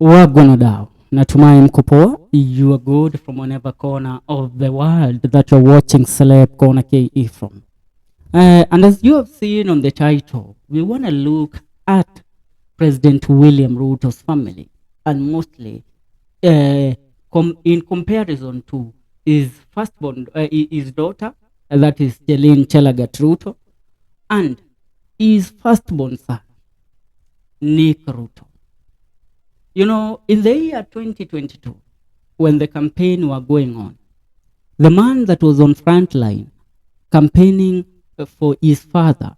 Wagonodao. Natumai mko poa. You are good from whatever corner of the world that you're watching Celeb Corner KE from. And as you have seen on the title, we want to look at President William Ruto's family, and mostly in comparison to his firstborn, his daughter, that is Cherlene Ruto, and his firstborn son, Nick Ruto. You know, in the year 2022, when the campaign were going on, the man that was on front line campaigning for his father,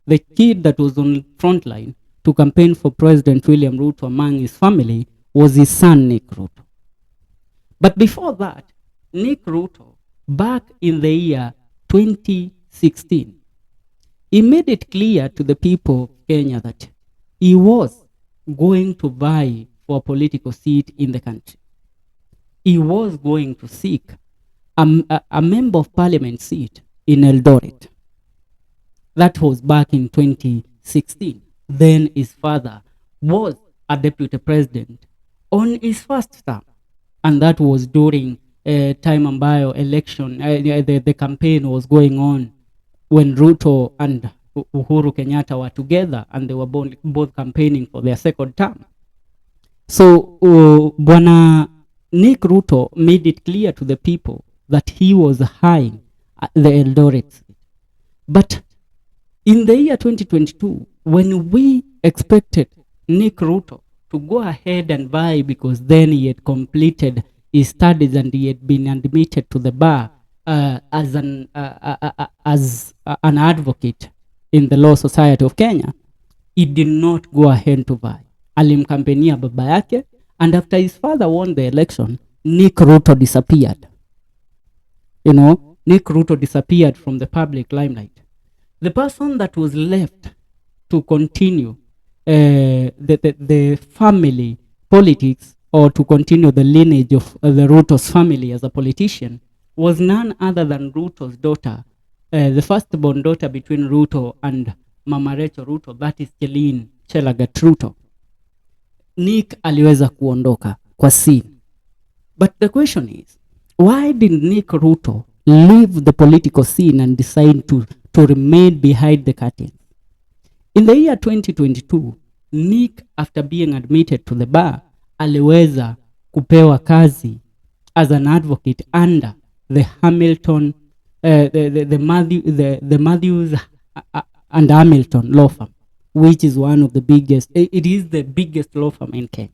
the kid that was on front line to campaign for President William Ruto among his family was his son, Nick Ruto. But before that, Nick Ruto, back in the year 2016, he made it clear to the people of Kenya that he was going to vie for a political seat in the country. He was going to seek a member of parliament seat in Eldorwt. That was back in 2016. Then his father was a deputy president on his first term. And that was during time ambayo election, the campaign was going on when Ruto and Uhuru Kenyatta were together and they were both campaigning for their second term. So Bwana Nick Ruto made it clear to the people that he was vying the Eldorwt seat. But in the year 2022, when we expected Nick Ruto to go ahead and vie because then he had completed his studies and he had been admitted to the bar as an advocate in the Law Society of Kenya, he did not go ahead to vie. Alimkampenia baba yake, and after his father won the election, Nick Ruto disappeared. You know, Nick Ruto disappeared from the public limelight. The person that was left to continue the family politics or to continue the lineage of the Ruto's family as a politician was none other than Ruto's daughter, the firstborn daughter between Ruto and Mama Rachel Ruto, that is Cherlene Ruto. Nick aliweza kuondoka kwa scene. But the question is, why did Nick Ruto leave the political scene and decide to remain behind the curtain? In the year 2022, Nick, after being admitted to the bar, aliweza kupewa kazi as an advocate under the Hamilton, the Matthews and Hamilton law firm, which is one of the biggest, it is the biggest law firm in Kenya,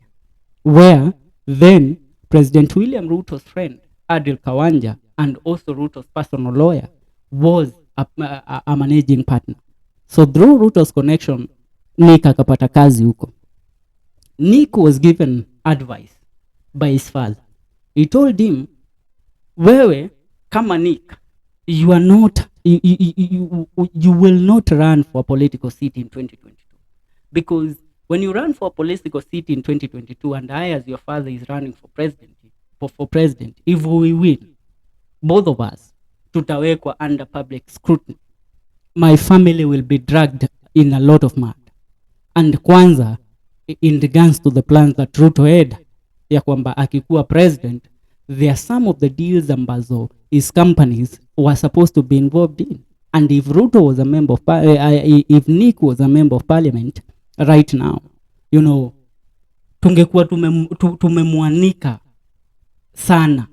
where then President William Ruto's friend, Adil Kawanja, and also Ruto's personal lawyer, was a managing partner. So through Ruto's connection, Nick akapata kazi huko. Nick was given advice by his father. He told him, wewe kama Nick, you are not, you will not run for a political seat in 2022. Because when you run for a political seat in 2022, and I as your father is running for president, if we win, both of us, tutawekwa under public scrutiny. My family will be dragged in a lot of mud. And kwanza, in regards to the plans that Ruto had, ya kwamba akikuwa president, there are some of the deals ambazo his companies were supposed to be involved in. And if Ruto was a member of, if Nick was a member of parliament right now, you know, tungekuwa tumemwanika sana.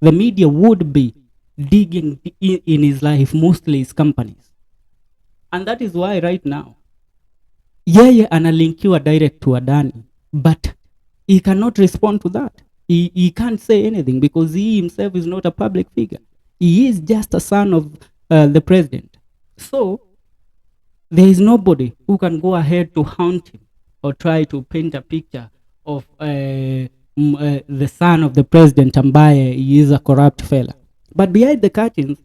The media would be digging in his life, mostly his companies. And that is why right now, yeye analinkiwa direct to Adani, but he cannot respond to that. He can't say anything because he himself is not a public figure. He is just a son of the president. So there is nobody who can go ahead to haunt him or try to paint a picture of the son of the president ambaye he is a corrupt fella. But behind the curtains,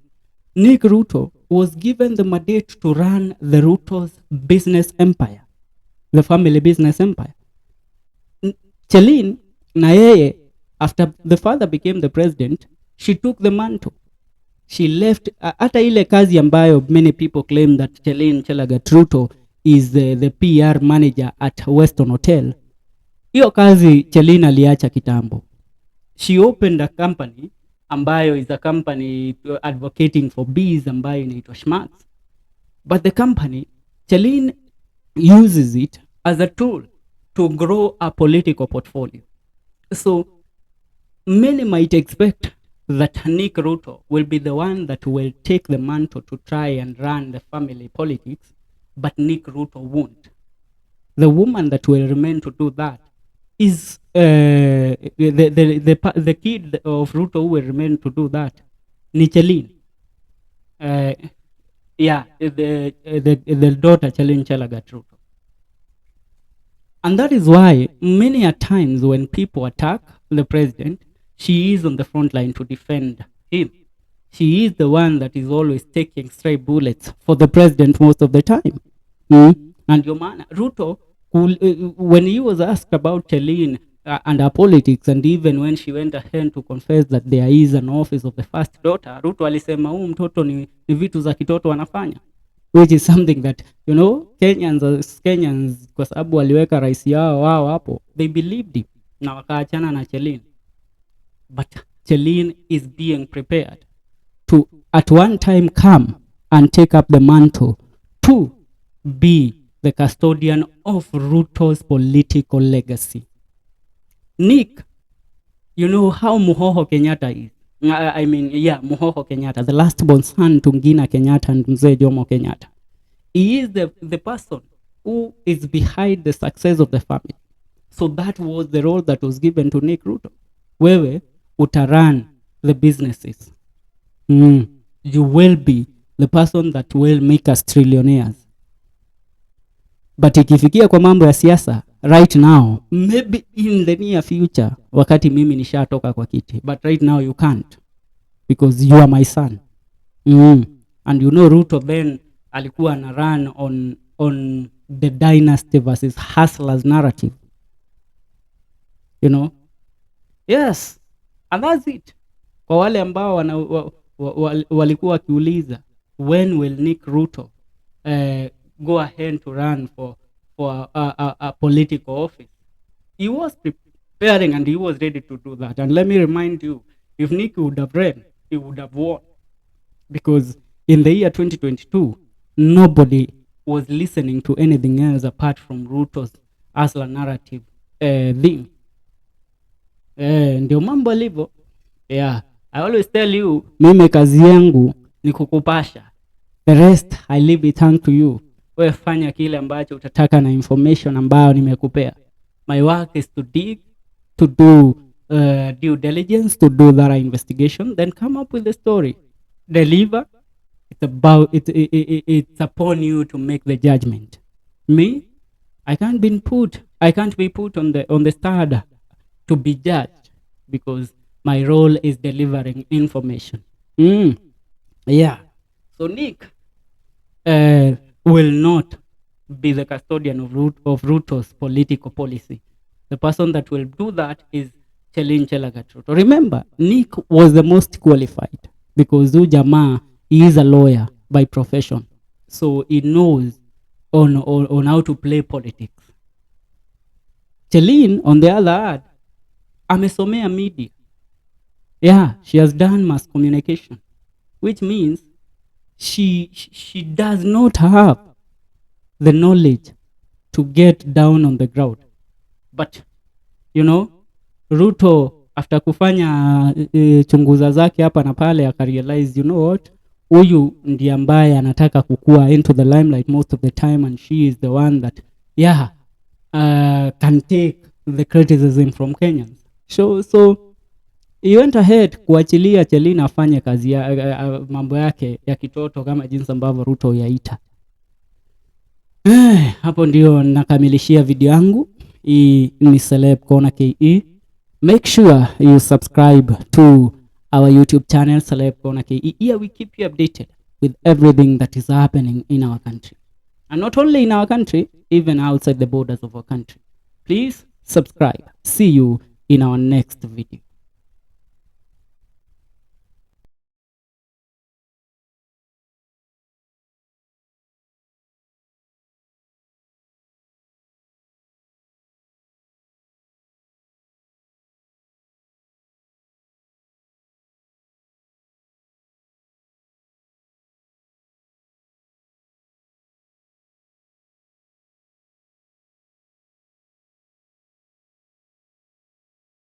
Nick Ruto was given the mandate to run the Ruto's business empire, the family business empire. Cherlene na yeye, after the father became the president, she took the mantle. She left, hata ile kazi ambayo many people claim that Cherlene Ruto is the PR manager at Weston Hotel. Hiyo kazi Cherlene aliacha kitambo. She opened a company ambayo is a company advocating for bees ambayo inaitwa Schmarks. But the company, Cherlene uses it as a tool to grow a political portfolio. So many might expect that Nick Ruto will be the one that will take the mantle to try and run the family politics, but Nick Ruto won't. The woman that will remain to do that is the kid of Ruto who will remain to do that, ni Cherlene. The daughter Cherlene Ruto. And that is why many a times when people attack the president, she is on the front line to defend him. She is the one that is always taking stray bullets for the president most of the time. And your man, Ruto, when he was asked about Cherlene and her politics, and even when she went ahead to confess that there is an office of the first daughter, Ruto alisema huu mtoto ni vitu za kitoto wanafanya, which is something that, you know, Kenyans kwa sababu waliweka rais yao wao hapo, they believed him na wakaachana na Cherlene. But Cherlene is being prepared to at one time come and take up the mantle to be the custodian of Ruto's political legacy. Nick, you know how Muhoho Kenyatta is. Muhoho Kenyatta, the last born son to Ngina Kenyatta and Mzee Jomo Kenyatta. He is the person who is behind the success of the family. So that was the role that was given to Nick Ruto. Wewe utaran the businesses. You will be the person that will make us trillionaires. But ikifikia kwa mambo ya siasa right now, maybe in the near future, wakati mimi nishatoka kwa kiti, but right now you can't because you are my son. And you know Ruto then alikuwa na run on the dynasty versus hustlers narrative, you know. Yes, and that's it. Kwa wale ambao walikuwa wakiuliza when will Nick Ruto go ahead to run for a political office, he was preparing and he was ready to do that. And let me remind you, if Nick would have ran, he would have won, because in the year 2022 nobody was listening to anything else apart from Ruto's hustler narrative thing. Ndio mambo alivyo. Yeah, I always tell you, mimi kazi yangu ni kukupasha, the rest I leave it unto you. Wewe fanya kile ambacho utataka na information ambayo nimekupea. My work is to dig, to do due diligence, to do that investigation, then come up with the story, deliver. It's upon you to make the judgment. Me, I can't be put on the stand to be judged, because my role is delivering information. Yeah. So Nick will not be the custodian of Ruto's political policy. The person that will do that is Cherlene Ruto. Remember, Nick was the most qualified because Jamaa, he is a lawyer by profession. So he knows on how to play politics. Cherlene, on the other hand, amesomea media. Yeah, she has done mass communication, which means she does not have the knowledge to get down on the ground. But you know, Ruto after kufanya chunguza zake hapa na pale akarealize, you know what, huyu ndiye ambaye anataka kukua into the limelight most of the time, and she is the one that can take the criticism from Kenyans. So he went ahead kuachilia Cherlene afanye kazi ya mambo yake ya kitoto kama jinsi ambavyo Ruto yaita. Hapo ndio nakamilishia video yangu. Hii ni Celeb Corner KE. Make sure you subscribe to our YouTube channel Celeb Corner KE. Here we keep you updated with everything that is happening in our country. And not only in our country, even outside the borders of our country. Please subscribe. See you in our next video.